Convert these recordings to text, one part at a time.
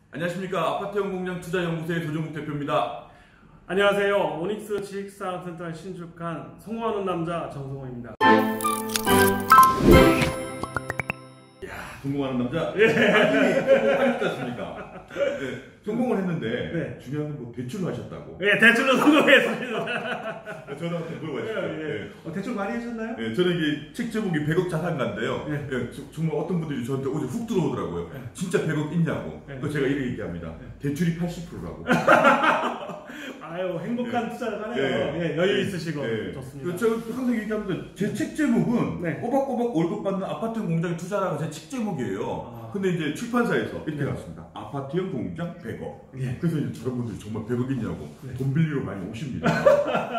안녕하십니까. 아파트형 공장 투자연구소의 조정국 대표입니다. 안녕하세요. 오닉스 지식산업센터 신축한 성공하는 남자 정성호입니다. 이야, 성공하는 남자. 성공하셨지 않습니까? 네, 성공을 했는데 네. 중요한 건 뭐 대출을 하셨다고. 네, 대출로 성공했습니다. 저한테 물어봤어요. 네. 대출 많이 하셨나요? 네, 저는 이게 책 제목이 100억 자산가인데요. 네. 네, 정말 어떤 분들이 저한테 어제 훅 들어오더라고요. 네. 진짜 100억 있냐고. 네. 그래서 제가 이렇게 얘기합니다. 네. 대출이 80%라고. 아유, 행복한 투자를 하네요. 네. 네, 여유 있으시고 네. 좋습니다. 제가 항상 얘기합니다. 제 책 제목은 네. 꼬박꼬박 월급 받는 아파트형 공장에 투자라가 제 책 제목이에요. 근데 이제 출판사에서 이렇게 났습니다. 아파트형 공장 100억. 네. 그래서 이제 저런 분들이 정말 100억 있냐고 네. 돈 빌리러 많이 오십니다.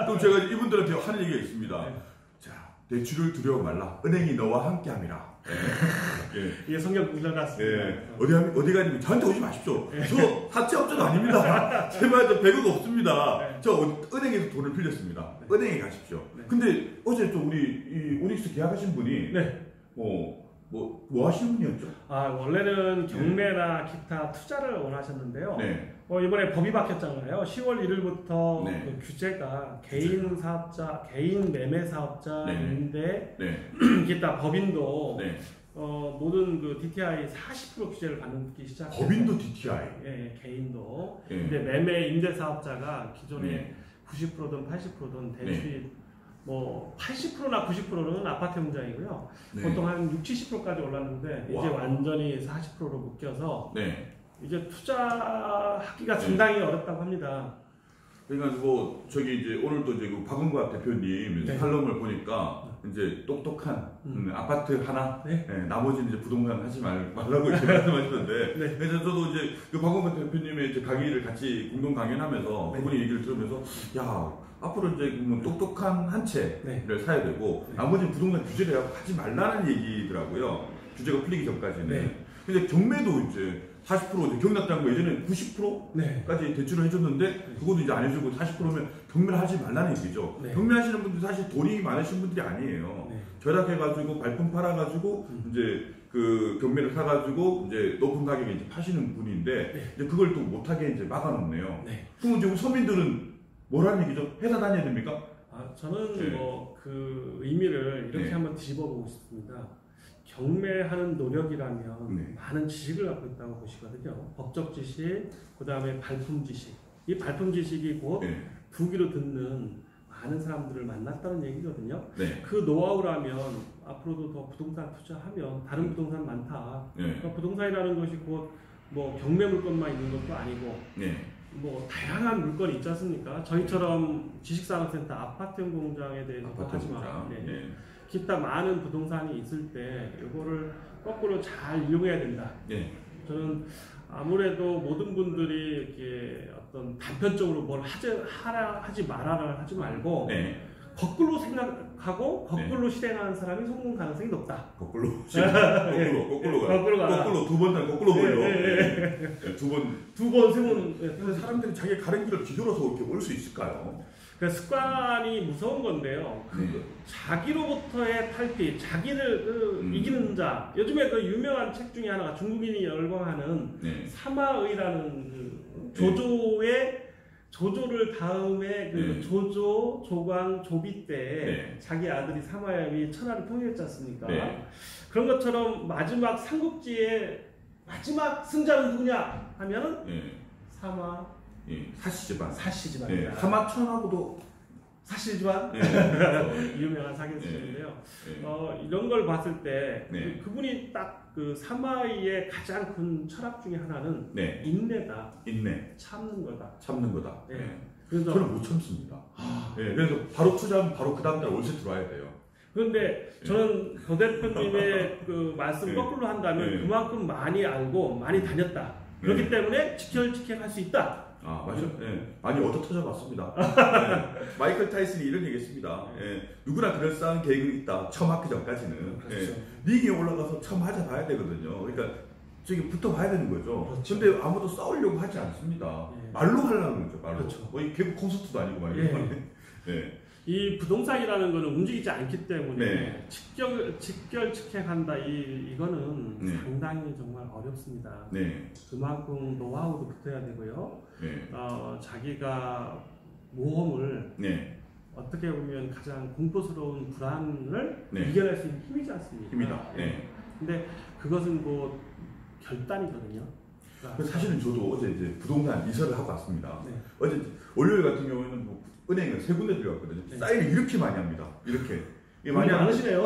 그럼 제가 이분들한테 하는 얘기가 있습니다. 네. 자, 대출을 두려워 말라. 은행이 너와 함께함이라. 예. 이게 성경 구절 같습니다. 예. 어디 가니면 저한테 오지 마십시오. 저 사채업자도 아닙니다. 제발 저 100억 없습니다. 네. 저 은행에서 돈을 빌렸습니다. 네. 은행에 가십시오. 네. 근데 어제 또 우리 이 오닉스 계약하신 분이 네. 뭐 하시는 분이었죠? 원래는 경매나 기타 투자를 원하셨는데요. 네. 이번에 법이 바뀌었잖아요. 10월 1일부터 네. 그 규제가 개인 사업자, 개인 매매 사업자인데 네. 기타 법인도 네. 모든 그 DTI 40% 규제를 받기 시작해서 법인도 DTI. 예, 개인도. 예. 근데 매매 임대 사업자가 기존에 네. 90%든 80%든 대출이 뭐 80%나 90%는 아파트 공장이고요. 네. 보통 한 60, 70%까지 올랐는데 와. 이제 완전히 40%로 묶여서 네. 이제 투자하기가 상당히 어렵다고 합니다. 그래가지고 저기 이제 오늘도 이제 그 박은과 대표님 네. 칼럼을 보니까 이제 똑똑한 아파트 하나, 네. 네, 나머지는 이제 부동산 하지 말라고 이렇게 말씀하시던데. 네. 그래서 저도 이제 그 박은과 대표님의 이제 강의를 같이 공동 강연하면서 네. 그분의 얘기를 들으면서 야 앞으로 이제 뭐 똑똑한 한 채를 네. 사야 되고 네. 나머지는 부동산 규제를 하지 말라는 얘기더라고요. 규제가 풀리기 전까지는. 네. 근데 경매도 이제 40% 이제 경락장고 예전에 90%까지 네. 대출을 해줬는데 그것도 이제 안 해주고 40%면 경매를 하지 말라는 얘기죠. 네. 경매하시는 분들 사실 돈이 많으신 분들이 아니에요. 네. 절약해가지고 발품 팔아가지고 이제 그 경매를 사가지고 이제 높은 가격에 이제 파시는 분인데 네. 이제 그걸 또 못하게 이제 막아놓네요. 네. 그럼 이제 우리 서민들은 뭐라는 얘기죠? 회사 다녀야 됩니까? 저는 네. 뭐 그 의미를 이렇게 네. 한번 뒤집어보고 싶습니다. 경매하는 노력이라면 네. 많은 지식을 갖고 있다고 보시거든요. 법적 지식, 그 다음에 발품 지식. 이 발품 지식이 곧 네. 두 귀로 듣는 많은 사람들을 만났다는 얘기거든요. 네. 그 노하우라면 앞으로도 더 부동산 투자하면 다른 부동산 많다. 네. 그러니까 부동산이라는 것이 곧 뭐 경매 물건만 있는 것도 아니고 네. 뭐 다양한 물건이 있지 않습니까? 저희처럼 지식산업센터 아파트형 공장에 대해서도 아파트 하지만 공장. 네. 네. 기타 많은 부동산이 있을 때 이거를 거꾸로 잘 이용해야 된다. 네. 저는 아무래도 모든 분들이 이렇게 어떤 단편적으로 뭘 하지 말아라 하지 말고 네. 거꾸로 생각하고 거꾸로 실행하는 사람이 성공 가능성이 높다. 거꾸로. 예. 거꾸로 가. 거꾸로 가라. 거꾸로 두 번 다 거꾸로 네, 걸려. 네, 네. 두 번. 두 번, 세 번. 근데 사람들이 자기 가는 길을 뒤돌아서 이렇게 올 수 있을까요? 그 습관이 무서운 건데요. 네. 자기로부터의 탈피, 자기를 이기는 자. 요즘에 그 유명한 책 중에 하나가 중국인이 열광하는 네. 사마의라는 그 조조를 다음에 그 네. 조조, 조광, 조비 때 네. 자기 아들이 사마의 천하를 통일했지 않습니까? 네. 그런 것처럼 마지막 삼국지의 마지막 승자는 누구냐 하면은 네. 사마 예. 사시집안. 사시집안입니다. 네. 사마천하고도 사실집안 네. 유명한 사기술인데요. 네. 이런 걸 봤을 때 네. 그분이 딱 그 사마이의 가장 큰 철학 중에 하나는 네. 인내다, 인내. 참는 거다. 참는 거다. 네. 네. 그래서 저는 못 참습니다. 네. 그래서 바로 투자하면 바로 그 다음날 월세 들어와야 돼요. 그런데 저는 고 대표님의 그 말씀 네. 거꾸로 한다면 네. 그만큼 많이 알고 많이 다녔다. 그렇기 네. 때문에 직결직행할 수 있다. 아, 맞아요. 네. 많이 얻어 터져봤습니다. 네. 마이클 타이슨이 이런 얘기 했습니다. 네. 누구나 그럴싸한 계획은 있다. 처음 하기 전까지는. 그렇죠. 네. 리그에 올라가서 처음 하자 봐야 되거든요. 그러니까 저기 붙어 봐야 되는 거죠. 그렇죠. 근데 아무도 싸우려고 하지 않습니다. 예. 말로 하려는 거죠. 말로. 그렇죠. 뭐 이 개그 콘서트도 아니고 말이에요. 예. 네. 이 부동산이라는 거는 움직이지 않기 때문에 네. 직결측행한다 이거는 네. 상당히 정말 어렵습니다. 네. 그만큼 노하우도 붙어야 되고요. 네. 자기가 모험을 네. 어떻게 보면 가장 공포스러운 불안을 네. 이겨낼 수 있는 힘이지 않습니까? 힘이다. 네. 근데 그것은 뭐 결단이거든요. 그러니까 사실은 저도 어제 이제 부동산 이사를 하고 왔습니다. 네. 어제 월요일 같은 경우에는 뭐 은행을 3군데 들어갔거든요. 네. 사인을 이렇게 많이 합니다. 이렇게. 이게 많이 많으시네요.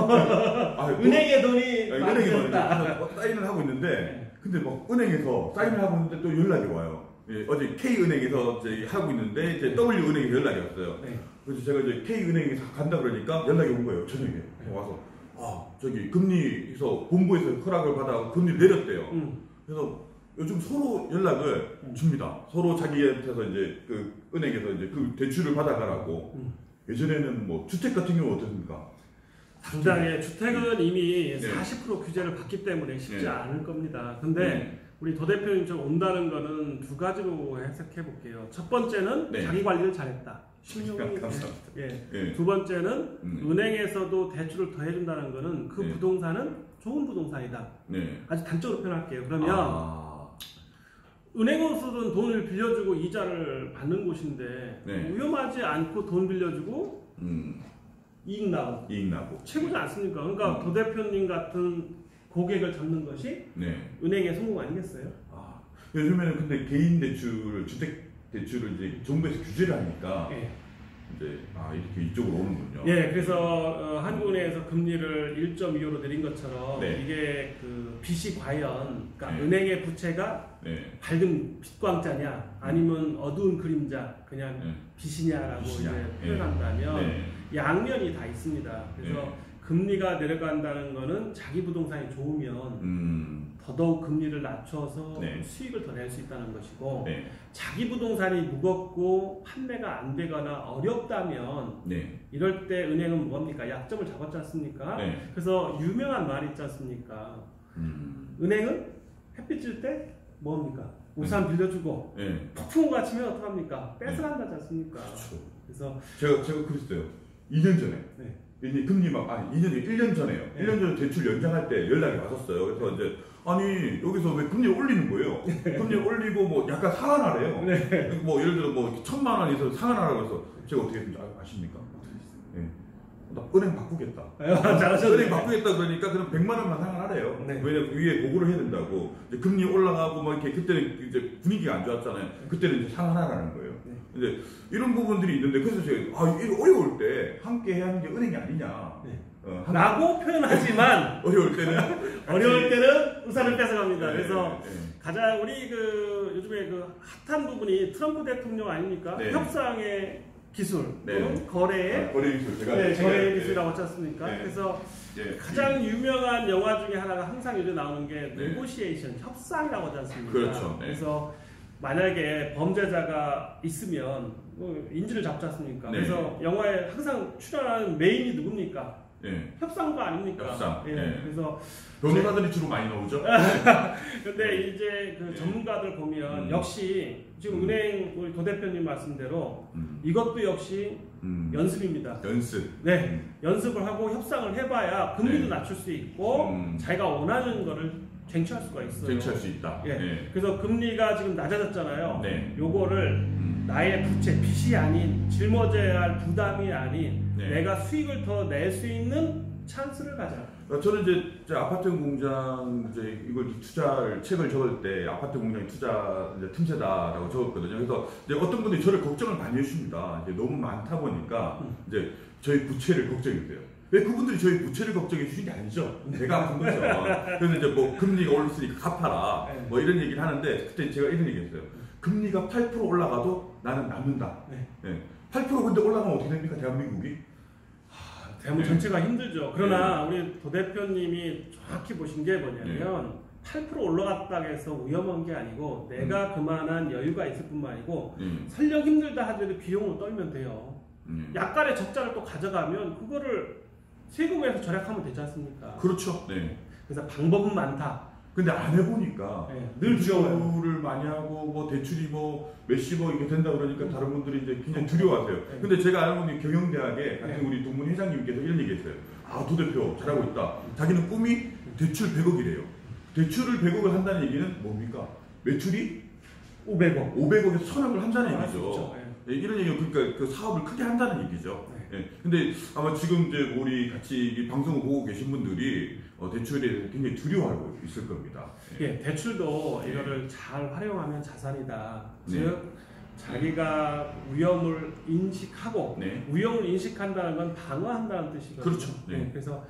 은행에 돈이 많이 은행에 들었다. 사인을 하고 있는데, 네. 근데 막 은행에서 사인을 하고 있는데 또 연락이 와요. 예, 어제 K은행에서 이제 하고 있는데 이제 W은행에서 연락이 왔어요. 네. 그래서 제가 이제 K은행에서 간다 그러니까 연락이 온 거예요. 저녁에 와서 저기 금리에서 본부에서 허락을 받아 금리 내렸대요. 그래서 요즘 서로 연락을 줍니다. 서로 자기한테서 이제 그 은행에서 이제 그 대출을 받아가라고. 예전에는 뭐 주택 같은 경우 어떻습니까? 당장에 주택은 이미 네. 40% 규제를 받기 때문에 쉽지 네. 않을 겁니다. 근데 네. 우리 도 대표님 좀 온다는 거는 두 가지로 해석해 볼게요. 첫 번째는 네. 자기 관리를 잘했다. 신용이 감사합니다. 예. 예. 두 번째는 은행에서도 대출을 더 해준다는 거는 그 네. 부동산은 좋은 부동산이다. 네. 아주 단적으로 표현할게요. 그러면 은행으로서는 돈을 빌려주고 이자를 받는 곳인데 네. 위험하지 않고 돈 빌려주고 이익 나고 이익 나고. 최고지 않습니까? 그러니까 도 대표님 같은 고객을 잡는 것이 네. 은행의 성공 아니겠어요? 요즘에는 근데 개인 대출, 주택 대출을 이제 정부에서 규제를 하니까 예. 이제 이렇게 이쪽으로 오는군요. 예, 그래서 한국은행에서 금리를 1.25로 내린 것처럼 네. 이게 그 빚이 과연 그러니까 네. 은행의 부채가 네. 밝은 빛광자냐 아니면 어두운 그림자 그냥 네. 빚이냐라고 빚이냐. 이제 표현한다면 네. 양면이 다 있습니다. 그래서 네. 금리가 내려간다는 거는 자기 부동산이 좋으면 더더욱 금리를 낮춰서 네. 수익을 더 낼 수 있다는 것이고 네. 자기 부동산이 무겁고 판매가 안 되거나 어렵다면 네. 이럴 때 은행은 뭡니까? 약점을 잡았지 않습니까? 네. 그래서 유명한 말이 있지 않습니까? 은행은 햇빛 질 때 뭡니까? 우산 빌려주고 네. 폭풍우가 치면 어떡합니까? 뺏어간다지 않습니까? 그렇죠. 그래서 제가 그랬어요. 2년 전에. 네. 이제 금리 1년 전에요. 네. 1년 전에 대출 연장할 때 연락이 왔었어요. 그래서 이제 여기서 왜 금리를 올리는 거예요? 금리를 올리고 뭐 약간 상한하래요. 네. 뭐 예를 들어 뭐 1,000만 원에서 상한하라고 해서 제가 어떻게 했는지 아십니까? 네. 나 은행 바꾸겠다. 잘하셨네. 은행 바꾸겠다 그러니까 그럼 100만 원만 상한하래요. 네. 왜냐면 위에 보고를 해야 된다고. 이제 금리 올라가고 막 이렇게 그때는 이제 분위기가 안 좋았잖아요. 그때는 이제 상한하라는 거예요. 네. 이제 이런 부분들이 있는데 그래서 제가 이거 어려울 때 함께 해야 하는 게 은행이 아니냐. 네. 라고 표현하지만 어려울 때는 어려울 때는 우산을 뺏어갑니다. 네, 그래서 네. 가장 우리 요즘에 핫한 부분이 트럼프 대통령 아닙니까? 네. 협상의 기술 네. 또는 거래의 거래 기술 제가 거래의 기술이라고 하지 않습니까? 네. 그래서 네. 가장 유명한 영화 중에 하나가 항상 요즘 나오는 게 네. 네고시에이션 협상이라고 하지 않습니까? 그렇죠. 네. 그래서 만약에 범죄자가 있으면 인질을 잡지 않습니까? 네. 그래서 영화에 항상 출연하는 메인이 누굽니까? 네. 협상가 아닙니까? 협상. 예. 네. 그래서 변호사들이 주로 많이 나오죠. 근데 이제 그 네. 전문가들 보면 역시 지금 은행 우리 도 대표님 말씀대로 이것도 역시 연습입니다. 연습. 네, 연습을 하고 협상을 해봐야 금리도 네. 낮출 수 있고 자기가 원하는 거를 쟁취할 수가 있어요. 쟁취할 수 있다. 예. 네. 그래서 금리가 지금 낮아졌잖아요. 네. 요거를 나의 부채, 빚이 아닌 짊어져야 할 부담이 아닌 네. 내가 수익을 더 낼 수 있는 찬스를 가져. 저는 이제 아파트 공장 이걸 책을 적을 때 아파트 공장 투자 틈새다라고 적었거든요. 그래서 이제 어떤 분들이 저를 걱정을 많이 해줍니다. 이제 너무 많다 보니까 이제 저희 부채를 걱정이 돼요. 왜 그분들이 저희 부채를 걱정해 주신 게 아니죠? 내가 아픈 거죠. 그래서 이제 뭐 금리가 올랐으니까 갚아라. 뭐 이런 얘기를 하는데 그때 제가 이런 얘기했어요. 금리가 8% 올라가도 나는 남는다. 네. 8% 근데 올라가면 어떻게 됩니까? 대한민국이? 대한민국 전체가 힘들죠. 그러나 우리 도 대표님이 정확히 보신 게 뭐냐면 8% 올라갔다고 해서 위험한 게 아니고 내가 그만한 여유가 있을 뿐만 아니고 설령 힘들다 하더라도 비용을 떨면 돼요. 약간의 적자를 또 가져가면 그거를 세금에서 절약하면 되지 않습니까? 그렇죠. 네. 그래서 방법은 많다. 근데 안 해보니까 늘 두려워요. 대출을 많이 하고 뭐 대출이 뭐 몇십억 이렇게 된다 그러니까 다른 분들이 이제 굉장히 두려워하세요. 근데 제가 알고 있는 경영대학에 같은 우리 동문 회장님께서 이런 얘기했어요. 아, 도 대표 잘하고 있다. 자기는 꿈이 대출 100억이래요. 대출을 100억을 한다는 얘기는 뭡니까? 매출이 500억. 500억에서 1000억을 한다는 얘기죠. 그렇죠. 예, 이런 얘기가 그러니까 그 사업을 크게 한다는 얘기죠. 예, 근데 아마 지금 이제 우리 같이 이 방송을 보고 계신 분들이 대출에 대해서 굉장히 두려워하고 있을 겁니다. 예, 대출도 이거를 잘 활용하면 자산이다. 네. 즉 자기가 위험을 인식하고 네. 위험을 인식한다는 건 방어한다는 뜻이거든요. 그렇죠. 네. 그래서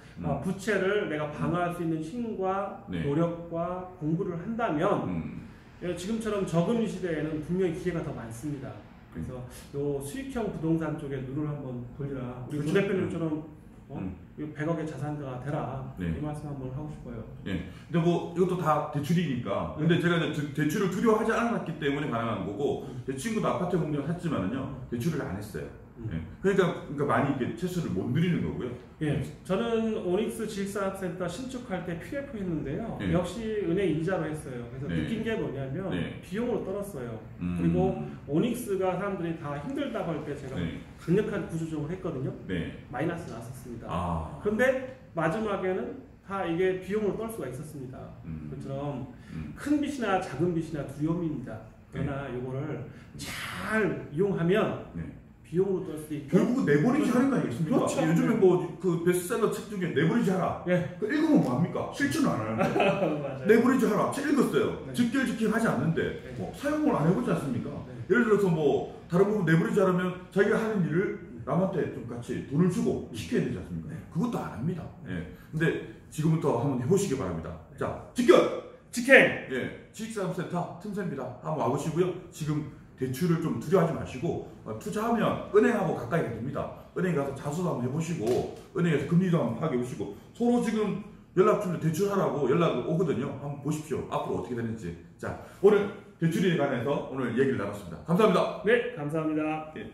부채를 내가 방어할 수 있는 힘과 네. 노력과 공부를 한다면 예, 지금처럼 저금리 시대에는 분명히 기회가 더 많습니다. 그래서 요 수익형 부동산 쪽에 눈을 한번 돌리라. 우리 그렇죠. 조 대표님처럼 100억의 자산가가 되라. 네. 이 말씀 한번 하고 싶어요. 예. 근데 뭐 이것도 다 대출이니까. 근데 제가 이제 대출을 두려워하지 않았기 때문에 가능한 거고 제 친구도 아파트 공장을 샀지만은요 대출을 안 했어요. 예. 그러니까 많이 이렇게 채수를 못 누리는 거고요. 예, 저는 오닉스 지식산업센터 신축할 때 PF 했는데요. 네. 역시 은행 이자로 했어요. 그래서 네. 느낀 게 뭐냐면 네. 비용으로 떨었어요. 그리고 오닉스가 사람들이 다 힘들다고 할 때 제가 네. 강력한 구조조정을 했거든요. 네. 마이너스 나왔었습니다. 아. 그런데 마지막에는 다 이게 비용으로 떨 수가 있었습니다. 그처럼 큰 빚이나 작은 빚이나 두려움입니다. 그러나 이거를 잘 이용하면 네. 비용으로 떨 수 있고 결국은 내버리지 하는 거 아니겠습니까? 그렇죠. 요즘에 뭐 그 베스트셀러 책 중에 내버리지 하라. 예. 그 읽으면 뭐합니까? 실천을 안 하는데. 맞아요. 내버리지 하라. 책 읽었어요. 네. 직결직행하지 않는데 네. 사용을 안 해보지 않습니까? 네. 예를 들어서 뭐 다른 부분 내버리지 않으면 자기가 하는 일을 남한테 좀 같이 돈을 주고 시켜야 되지 않습니까? 네. 그것도 안 합니다. 예. 근데 지금부터 한번 해보시기 바랍니다. 자, 직결! 직행! 예, 지식산업센터 틈새입니다. 한번 와보시고요. 지금 대출을 좀 두려워하지 마시고 투자하면 은행하고 가까이 됩니다. 은행 가서 자수도 한번 해보시고 은행에서 금리도 한번 파악해 보시고 서로 지금 연락 주면 대출하라고 연락 오거든요. 한번 보십시오. 앞으로 어떻게 되는지. 자, 오늘 대출에 관해서 오늘 얘기를 나눴습니다. 감사합니다. 네, 감사합니다. 예.